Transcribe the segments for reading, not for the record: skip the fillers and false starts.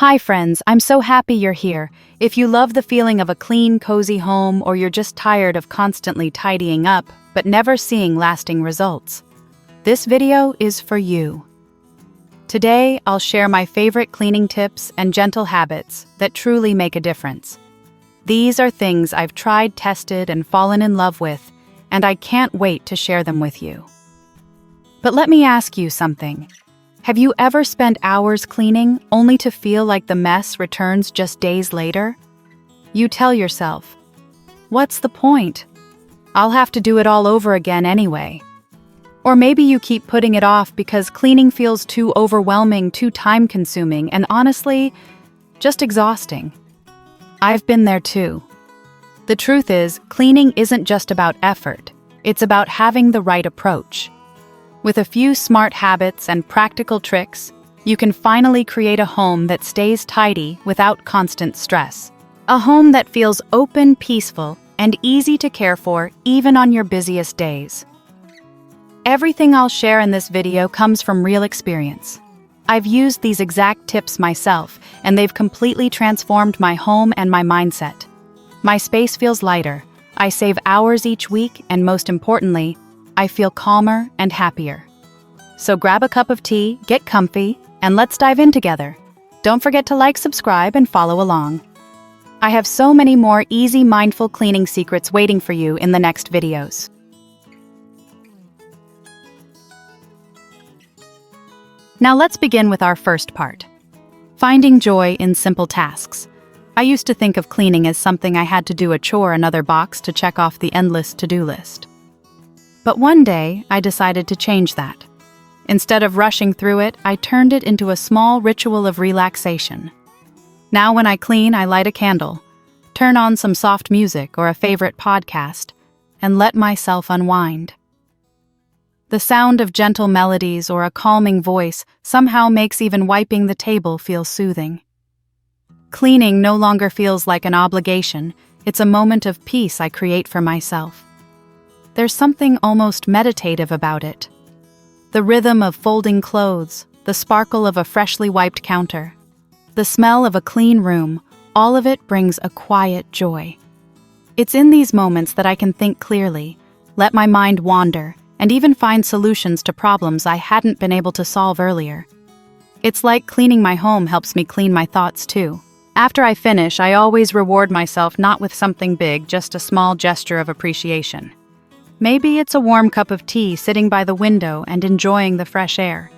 Hi friends, I'm so happy you're here. If you love the feeling of a clean, cozy home, or you're just tired of constantly tidying up, but never seeing lasting results, this video is for you. Today, I'll share my favorite cleaning tips and gentle habits that truly make a difference. These are things I've tried, tested, and fallen in love with, and I can't wait to share them with you. But let me ask you something. Have you ever spent hours cleaning only to feel like the mess returns just days later? You tell yourself, "What's the point? I'll have to do it all over again anyway." Or maybe you keep putting it off because cleaning feels too overwhelming, too time-consuming, and honestly, just exhausting. I've been there too. The truth is, cleaning isn't just about effort, it's about having the right approach. With a few smart habits and practical tricks, you can finally create a home that stays tidy without constant stress. A home that feels open, peaceful, and easy to care for even on your busiest days. Everything I'll share in this video comes from real experience. I've used these exact tips myself, and they've completely transformed my home and my mindset. My space feels lighter, I save hours each week, and most importantly, I feel calmer and happier. So grab a cup of tea, get comfy, and let's dive in together. Don't forget to like, subscribe, and follow along. I have so many more easy, mindful cleaning secrets waiting for you in the next videos. Now let's begin with our first part. Finding joy in simple tasks. I used to think of cleaning as something I had to do a chore, another box to check off the endless to-do list. But one day, I decided to change that. Instead of rushing through it, I turned it into a small ritual of relaxation. Now when I clean, I light a candle, turn on some soft music or a favorite podcast, and let myself unwind. The sound of gentle melodies or a calming voice somehow makes even wiping the table feel soothing. Cleaning no longer feels like an obligation, it's a moment of peace I create for myself. There's something almost meditative about it. The rhythm of folding clothes, the sparkle of a freshly wiped counter, the smell of a clean room, all of it brings a quiet joy. It's in these moments that I can think clearly, let my mind wander, and even find solutions to problems I hadn't been able to solve earlier. It's like cleaning my home helps me clean my thoughts too. After I finish, I always reward myself not with something big, just a small gesture of appreciation. Maybe it's a warm cup of tea sitting by the window and enjoying the fresh air.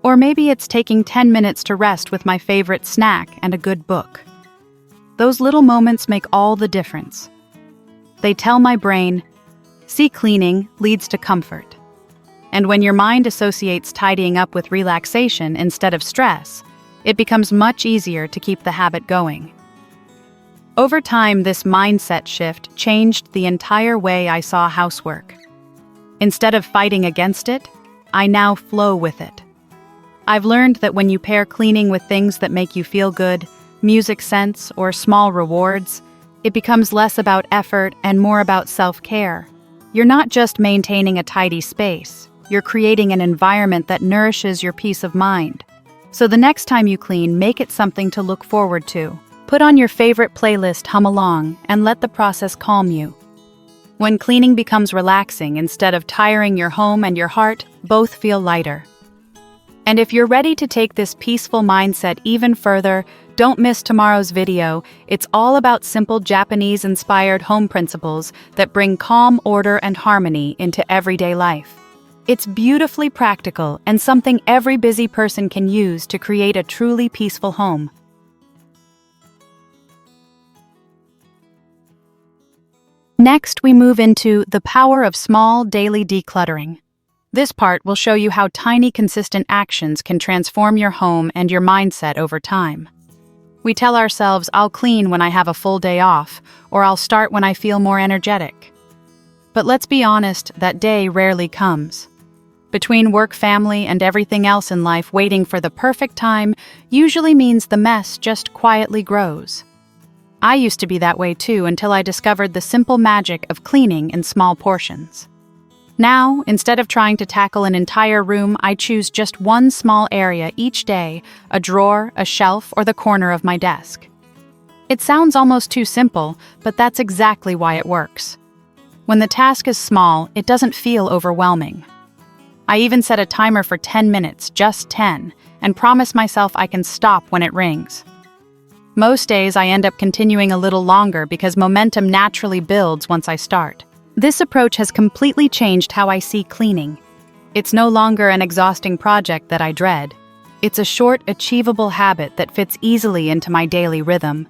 Or maybe it's taking 10 minutes to rest with my favorite snack and a good book. Those little moments make all the difference. They tell my brain, see, cleaning leads to comfort. And when your mind associates tidying up with relaxation instead of stress, it becomes much easier to keep the habit going. Over time, this mindset shift changed the entire way I saw housework. Instead of fighting against it, I now flow with it. I've learned that when you pair cleaning with things that make you feel good, music sense, or small rewards, it becomes less about effort and more about self-care. You're not just maintaining a tidy space, you're creating an environment that nourishes your peace of mind. So the next time you clean, make it something to look forward to. Put on your favorite playlist, hum along, and let the process calm you. When cleaning becomes relaxing instead of tiring your home and your heart, both feel lighter. And if you're ready to take this peaceful mindset even further, don't miss tomorrow's video. It's all about simple Japanese-inspired home principles that bring calm, order, and harmony into everyday life. It's beautifully practical and something every busy person can use to create a truly peaceful home. Next, we move into the power of small daily decluttering. This part will show you how tiny, consistent actions can transform your home and your mindset over time. We tell ourselves, I'll clean when I have a full day off, or I'll start when I feel more energetic. But let's be honest, that day rarely comes. Between work, family, and everything else in life, waiting for the perfect time usually means the mess just quietly grows. I used to be that way too until I discovered the simple magic of cleaning in small portions. Now, instead of trying to tackle an entire room, I choose just one small area each day, a drawer, a shelf, or the corner of my desk. It sounds almost too simple, but that's exactly why it works. When the task is small, it doesn't feel overwhelming. I even set a timer for 10 minutes, just 10, and promise myself I can stop when it rings. Most days I end up continuing a little longer because momentum naturally builds once I start. This approach has completely changed how I see cleaning. It's no longer an exhausting project that I dread. It's a short, achievable habit that fits easily into my daily rhythm.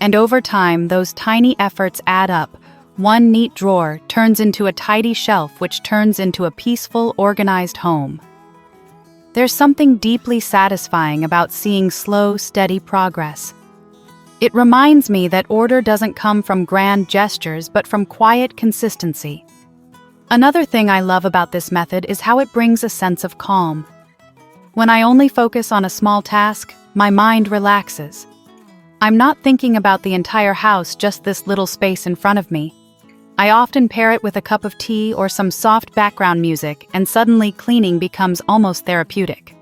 And over time, those tiny efforts add up. One neat drawer turns into a tidy shelf, which turns into a peaceful, organized home. There's something deeply satisfying about seeing slow, steady progress. It reminds me that order doesn't come from grand gestures, but from quiet consistency. Another thing I love about this method is how it brings a sense of calm. When I only focus on a small task, my mind relaxes. I'm not thinking about the entire house, just this little space in front of me. I often pair it with a cup of tea or some soft background music, and suddenly cleaning becomes almost therapeutic.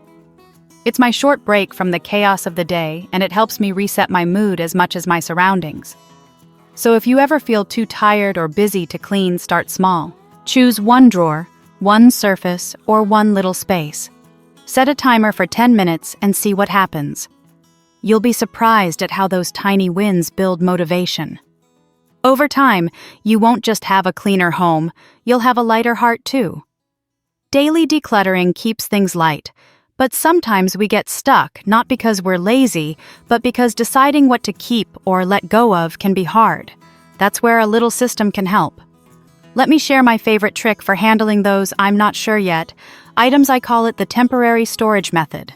It's my short break from the chaos of the day, and it helps me reset my mood as much as my surroundings. So if you ever feel too tired or busy to clean, start small. Choose one drawer, one surface, or one little space. Set a timer for 10 minutes and see what happens. You'll be surprised at how those tiny wins build motivation. Over time, you won't just have a cleaner home, you'll have a lighter heart too. Daily decluttering keeps things light, but sometimes we get stuck not because we're lazy, but because deciding what to keep or let go of can be hard. That's where a little system can help. Let me share my favorite trick for handling those "I'm not sure yet" items. I call it the temporary storage method.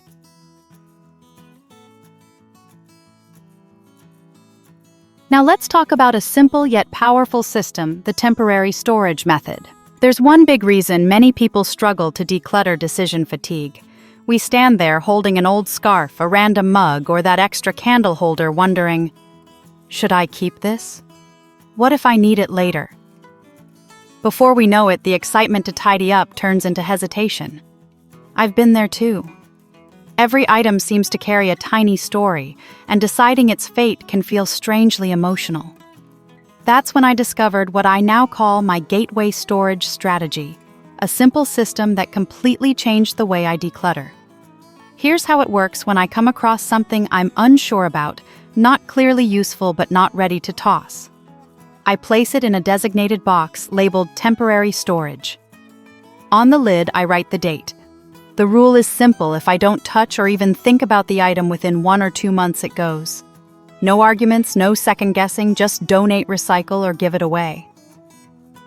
Now let's talk about a simple yet powerful system, the temporary storage method. There's one big reason many people struggle to declutter: decision fatigue. We stand there holding an old scarf, a random mug, or that extra candle holder wondering, should I keep this? What if I need it later? Before we know it, the excitement to tidy up turns into hesitation. I've been there too. Every item seems to carry a tiny story, and deciding its fate can feel strangely emotional. That's when I discovered what I now call my gateway storage strategy, a simple system that completely changed the way I declutter. Here's how it works when I come across something I'm unsure about, not clearly useful but not ready to toss. I place it in a designated box labeled temporary storage. On the lid, I write the date. The rule is simple: if I don't touch or even think about the item within 1 or 2 months, it goes. No arguments, no second guessing, just donate, recycle, or give it away.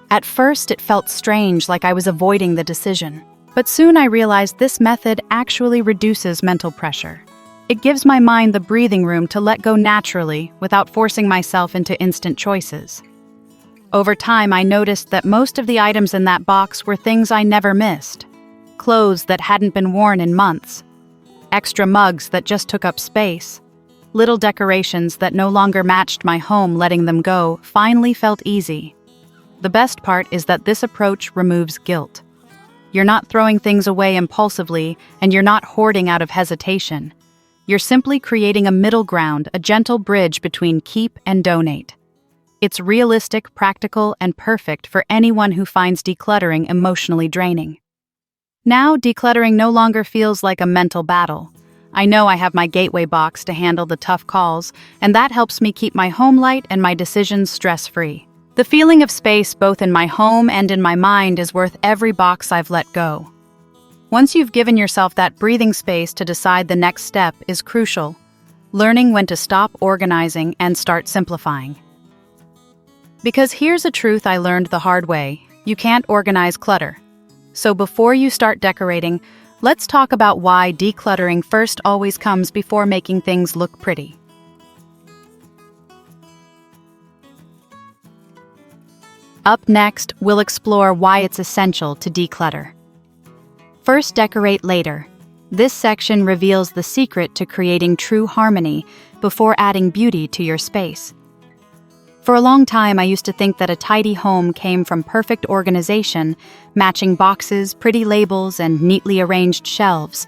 At first, it felt strange, like I was avoiding the decision. But soon I realized this method actually reduces mental pressure. It gives my mind the breathing room to let go naturally without forcing myself into instant choices. Over time, I noticed that most of the items in that box were things I never missed. Clothes that hadn't been worn in months. Extra mugs that just took up space. Little decorations that no longer matched my home. Letting them go finally felt easy. The best part is that this approach removes guilt. You're not throwing things away impulsively, and you're not hoarding out of hesitation. You're simply creating a middle ground, a gentle bridge between keep and donate. It's realistic, practical, and perfect for anyone who finds decluttering emotionally draining. Now, decluttering no longer feels like a mental battle. I know I have my gateway box to handle the tough calls, and that helps me keep my home light and my decisions stress-free. The feeling of space both in my home and in my mind is worth every box I've let go. Once you've given yourself that breathing space to decide, the next step is crucial: learning when to stop organizing and start simplifying. Because here's a truth I learned the hard way: you can't organize clutter. So before you start decorating, let's talk about why decluttering first always comes before making things look pretty. Up next, we'll explore why it's essential to declutter. First, decorate later. This section reveals the secret to creating true harmony before adding beauty to your space. For a long time, I used to think that a tidy home came from perfect organization, matching boxes, pretty labels, and neatly arranged shelves.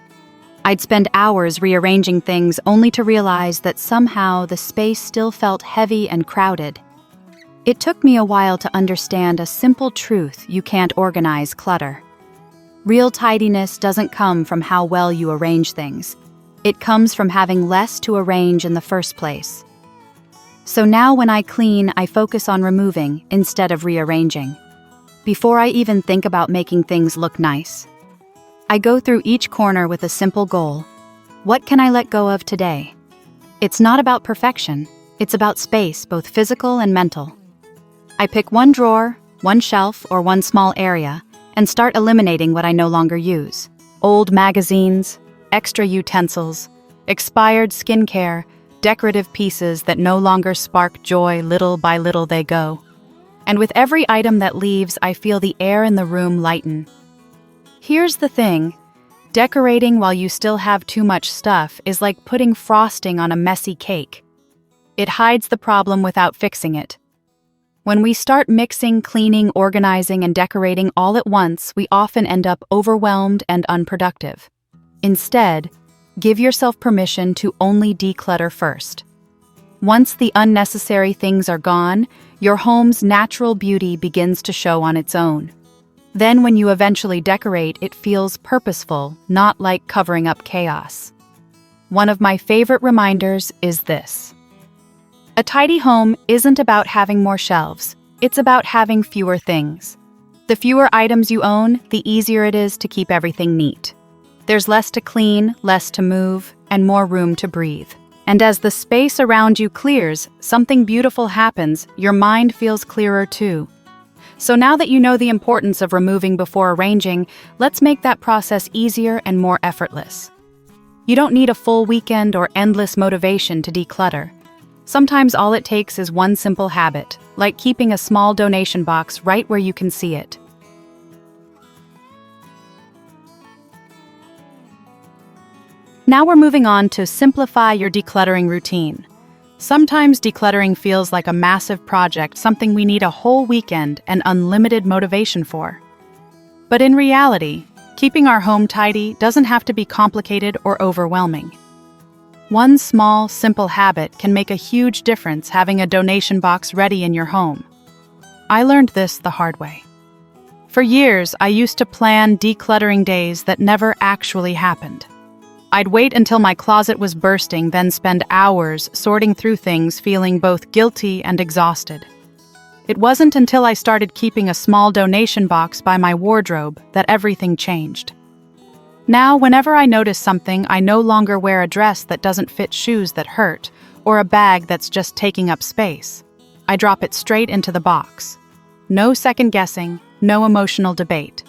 I'd spend hours rearranging things only to realize that somehow the space still felt heavy and crowded. It took me a while to understand a simple truth: you can't organize clutter. Real tidiness doesn't come from how well you arrange things. It comes from having less to arrange in the first place. So now when I clean, I focus on removing instead of rearranging. Before I even think about making things look nice, I go through each corner with a simple goal. What can I let go of today? It's not about perfection. It's about space, both physical and mental. I pick one drawer, one shelf, or one small area, and start eliminating what I no longer use. Old magazines, extra utensils, expired skincare, decorative pieces that no longer spark joy. Little by little they go. And with every item that leaves, I feel the air in the room lighten. Here's the thing: decorating while you still have too much stuff is like putting frosting on a messy cake. It hides the problem without fixing it. When we start mixing, cleaning, organizing, and decorating all at once, we often end up overwhelmed and unproductive. Instead, give yourself permission to only declutter first. Once the unnecessary things are gone, your home's natural beauty begins to show on its own. Then when you eventually decorate, it feels purposeful, not like covering up chaos. One of my favorite reminders is this: a tidy home isn't about having more shelves. It's about having fewer things. The fewer items you own, the easier it is to keep everything neat. There's less to clean, less to move, and more room to breathe. And as the space around you clears, something beautiful happens. Your mind feels clearer too. So now that you know the importance of removing before arranging, let's make that process easier and more effortless. You don't need a full weekend or endless motivation to declutter. Sometimes all it takes is one simple habit, like keeping a small donation box right where you can see it. Now we're moving on to simplify your decluttering routine. Sometimes decluttering feels like a massive project, something we need a whole weekend and unlimited motivation for. But in reality, keeping our home tidy doesn't have to be complicated or overwhelming. One small, simple habit can make a huge difference: having a donation box ready in your home. I learned this the hard way. For years, I used to plan decluttering days that never actually happened. I'd wait until my closet was bursting, then spend hours sorting through things, feeling both guilty and exhausted. It wasn't until I started keeping a small donation box by my wardrobe that everything changed. Now, whenever I notice something, I no longer wear a dress that doesn't fit, shoes that hurt, or a bag that's just taking up space. I drop it straight into the box. No second guessing, no emotional debate.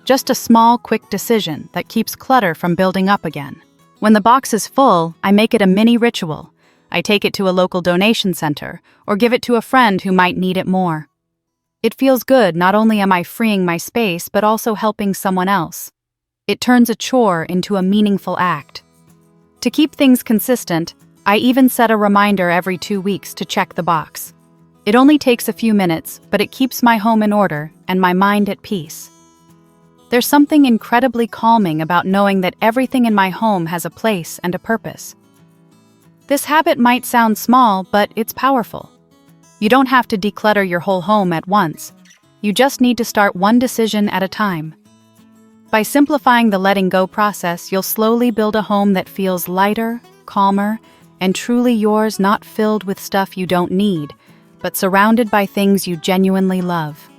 Just a small, quick decision that keeps clutter from building up again. When the box is full, I make it a mini ritual. I take it to a local donation center or give it to a friend who might need it more. It feels good. Not only am I freeing my space, but also helping someone else. It turns a chore into a meaningful act. To keep things consistent, I even set a reminder every 2 weeks to check the box. It only takes a few minutes, but it keeps my home in order and my mind at peace. There's something incredibly calming about knowing that everything in my home has a place and a purpose. This habit might sound small, but it's powerful. You don't have to declutter your whole home at once. You just need to start one decision at a time. By simplifying the letting go process, you'll slowly build a home that feels lighter, calmer, and truly yours, not filled with stuff you don't need, but surrounded by things you genuinely love.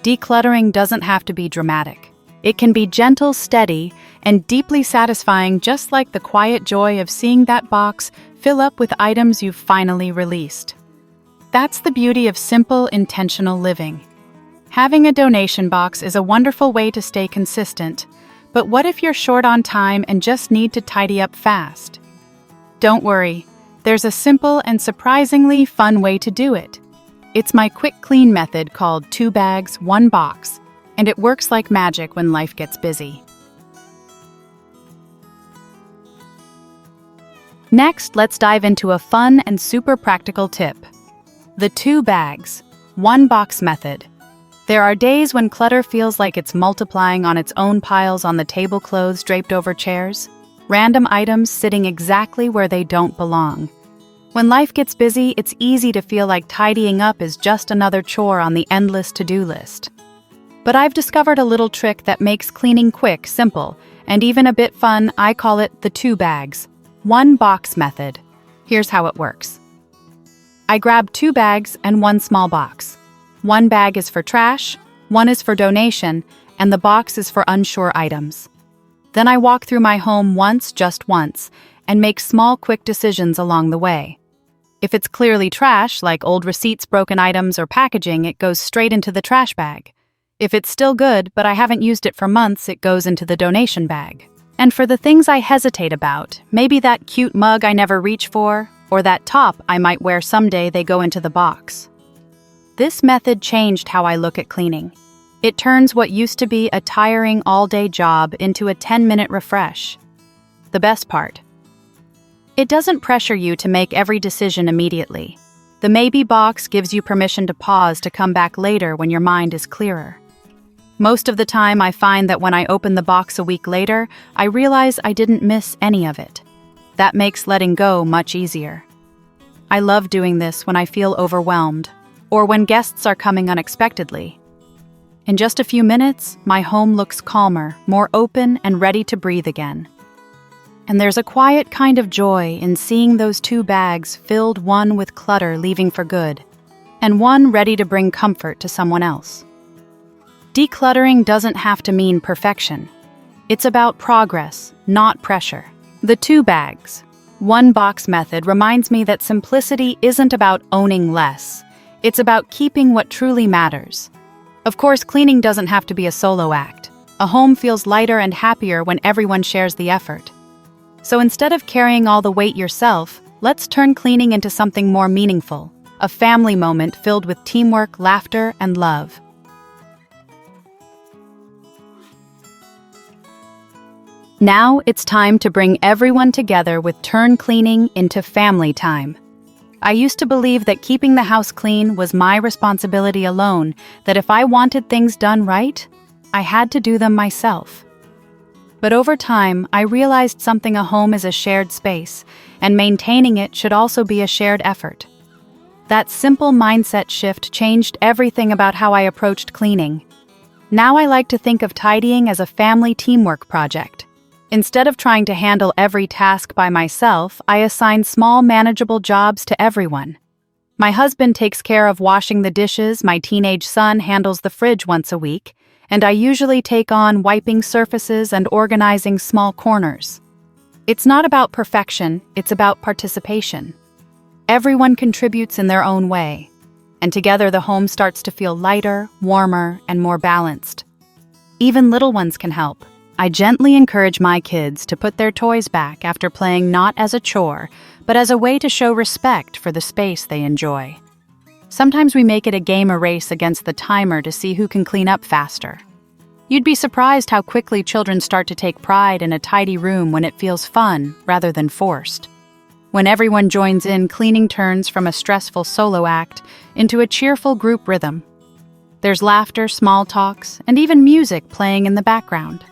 Decluttering doesn't have to be dramatic. It can be gentle, steady, and deeply satisfying, just like the quiet joy of seeing that box fill up with items you've finally released. That's the beauty of simple, intentional living. Having a donation box is a wonderful way to stay consistent, but what if you're short on time and just need to tidy up fast? Don't worry, there's a simple and surprisingly fun way to do it. It's my quick clean method called 2 bags, 1 box, and it works like magic when life gets busy. Next, let's dive into a fun and super practical tip. The 2 bags, 1 box method. There are days when clutter feels like it's multiplying on its own piles on the tablecloths draped over chairs, random items sitting exactly where they don't belong. When life gets busy, it's easy to feel like tidying up is just another chore on the endless to-do list. But I've discovered a little trick that makes cleaning quick, simple, and even a bit fun. I call it the 2 bags, 1 box method. Here's how it works. I grab 2 bags and 1 small box. 1 bag is for trash, 1 is for donation, and the box is for unsure items. Then I walk through my home just once, and make small, quick decisions along the way. If it's clearly trash, like old receipts, broken items, or packaging, it goes straight into the trash bag. If it's still good, but I haven't used it for months, it goes into the donation bag. And for the things I hesitate about, maybe that cute mug I never reach for, or that top I might wear someday, they go into the box. This method changed how I look at cleaning. It turns what used to be a tiring all-day job into a 10-minute refresh. The best part: it doesn't pressure you to make every decision immediately. The maybe box gives you permission to pause to come back later when your mind is clearer. Most of the time, I find that when I open the box a week later, I realize I didn't miss any of it. That makes letting go much easier. I love doing this when I feel overwhelmed, or when guests are coming unexpectedly. In just a few minutes, my home looks calmer, more open, and ready to breathe again. And there's a quiet kind of joy in seeing those 2 bags filled, one with clutter leaving for good, and one ready to bring comfort to someone else. Decluttering doesn't have to mean perfection. It's about progress, not pressure. The 2 bags, 1 box method reminds me that simplicity isn't about owning less. It's about keeping what truly matters. Of course, cleaning doesn't have to be a solo act. A home feels lighter and happier when everyone shares the effort. So instead of carrying all the weight yourself, let's turn cleaning into something more meaningful, a family moment filled with teamwork, laughter, and love. Now it's time to bring everyone together with turn cleaning into family time. I used to believe that keeping the house clean was my responsibility alone, that if I wanted things done right, I had to do them myself. But over time, I realized a home is a shared space, and maintaining it should also be a shared effort. That simple mindset shift changed everything about how I approached cleaning. Now I like to think of tidying as a family teamwork project. Instead of trying to handle every task by myself, I assign small, manageable jobs to everyone. My husband takes care of washing the dishes, my teenage son handles the fridge once a week, and I usually take on wiping surfaces and organizing small corners. It's not about perfection, it's about participation. Everyone contributes in their own way, and together the home starts to feel lighter, warmer, and more balanced. Even little ones can help. I gently encourage my kids to put their toys back after playing, not as a chore, but as a way to show respect for the space they enjoy. Sometimes we make it a game, a race against the timer to see who can clean up faster. You'd be surprised how quickly children start to take pride in a tidy room when it feels fun rather than forced. When everyone joins in, cleaning turns from a stressful solo act into a cheerful group rhythm. There's laughter, small talks, and even music playing in the background.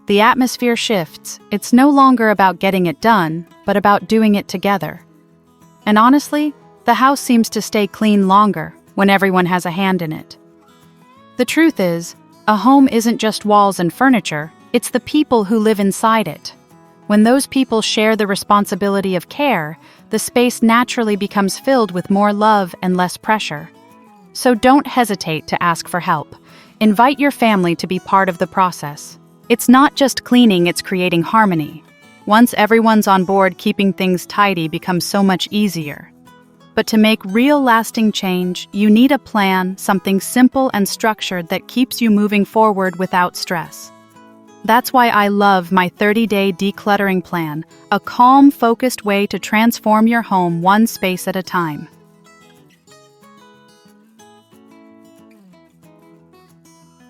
The atmosphere shifts. It's no longer about getting it done, but about doing it together. And honestly, the house seems to stay clean longer when everyone has a hand in it. The truth is, a home isn't just walls and furniture, it's the people who live inside it. When those people share the responsibility of care, the space naturally becomes filled with more love and less pressure. So don't hesitate to ask for help. Invite your family to be part of the process. It's not just cleaning, it's creating harmony. Once everyone's on board, keeping things tidy becomes so much easier. But to make real lasting change, you need a plan, something simple and structured that keeps you moving forward without stress. That's why I love my 30-day decluttering plan, a calm, focused way to transform your home one space at a time.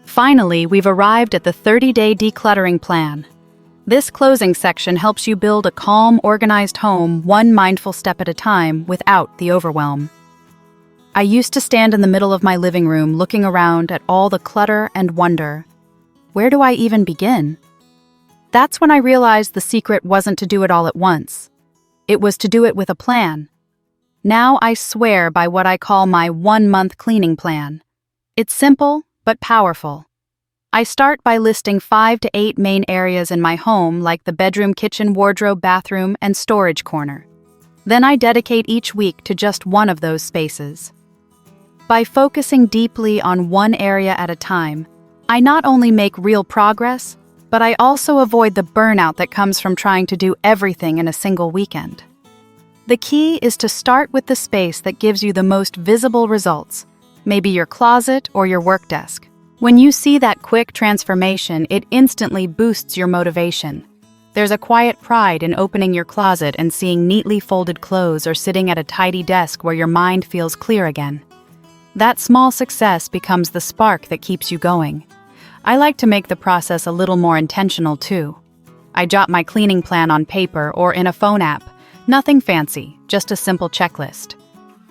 Finally, we've arrived at the 30-day decluttering plan. This closing section helps you build a calm, organized home, one mindful step at a time, without the overwhelm. I used to stand in the middle of my living room looking around at all the clutter and wonder, where do I even begin? That's when I realized the secret wasn't to do it all at once. It was to do it with a plan. Now I swear by what I call my 1-month cleaning plan. It's simple, but powerful. I start by listing 5 to 8 main areas in my home, like the bedroom, kitchen, wardrobe, bathroom, and storage corner. Then I dedicate each week to just one of those spaces. By focusing deeply on one area at a time, I not only make real progress, but I also avoid the burnout that comes from trying to do everything in a single weekend. The key is to start with the space that gives you the most visible results, maybe your closet or your work desk. When you see that quick transformation, it instantly boosts your motivation. There's a quiet pride in opening your closet and seeing neatly folded clothes or sitting at a tidy desk where your mind feels clear again. That small success becomes the spark that keeps you going. I like to make the process a little more intentional too. I jot my cleaning plan on paper or in a phone app. Nothing fancy, just a simple checklist.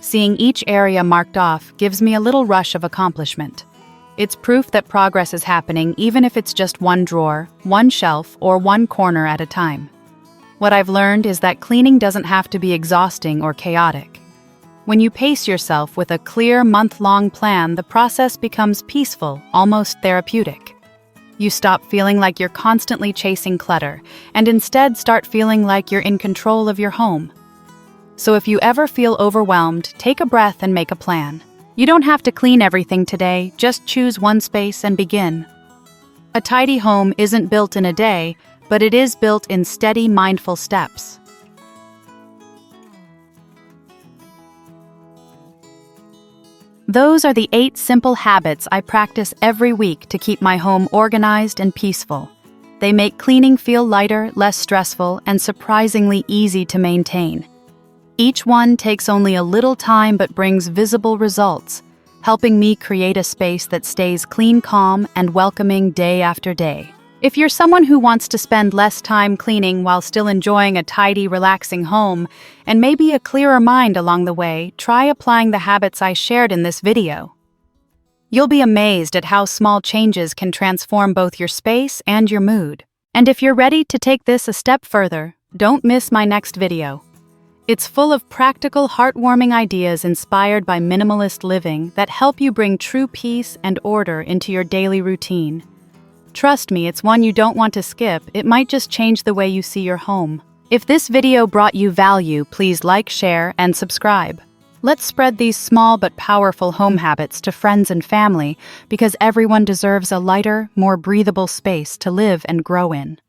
Seeing each area marked off gives me a little rush of accomplishment. It's proof that progress is happening even if it's just one drawer, one shelf, or one corner at a time. What I've learned is that cleaning doesn't have to be exhausting or chaotic. When you pace yourself with a clear month-long plan, the process becomes peaceful, almost therapeutic. You stop feeling like you're constantly chasing clutter, and instead start feeling like you're in control of your home. So if you ever feel overwhelmed, take a breath and make a plan. You don't have to clean everything today, just choose one space and begin. A tidy home isn't built in a day, but it is built in steady, mindful steps. Those are the 8 simple habits I practice every week to keep my home organized and peaceful. They make cleaning feel lighter, less stressful, and surprisingly easy to maintain. Each one takes only a little time but brings visible results, helping me create a space that stays clean, calm, and welcoming day after day. If you're someone who wants to spend less time cleaning while still enjoying a tidy, relaxing home, and maybe a clearer mind along the way, try applying the habits I shared in this video. You'll be amazed at how small changes can transform both your space and your mood. And if you're ready to take this a step further, don't miss my next video. It's full of practical, heartwarming ideas inspired by minimalist living that help you bring true peace and order into your daily routine. Trust me, it's one you don't want to skip. It might just change the way you see your home. If this video brought you value, please like, share, and subscribe. Let's spread these small but powerful home habits to friends and family because everyone deserves a lighter, more breathable space to live and grow in.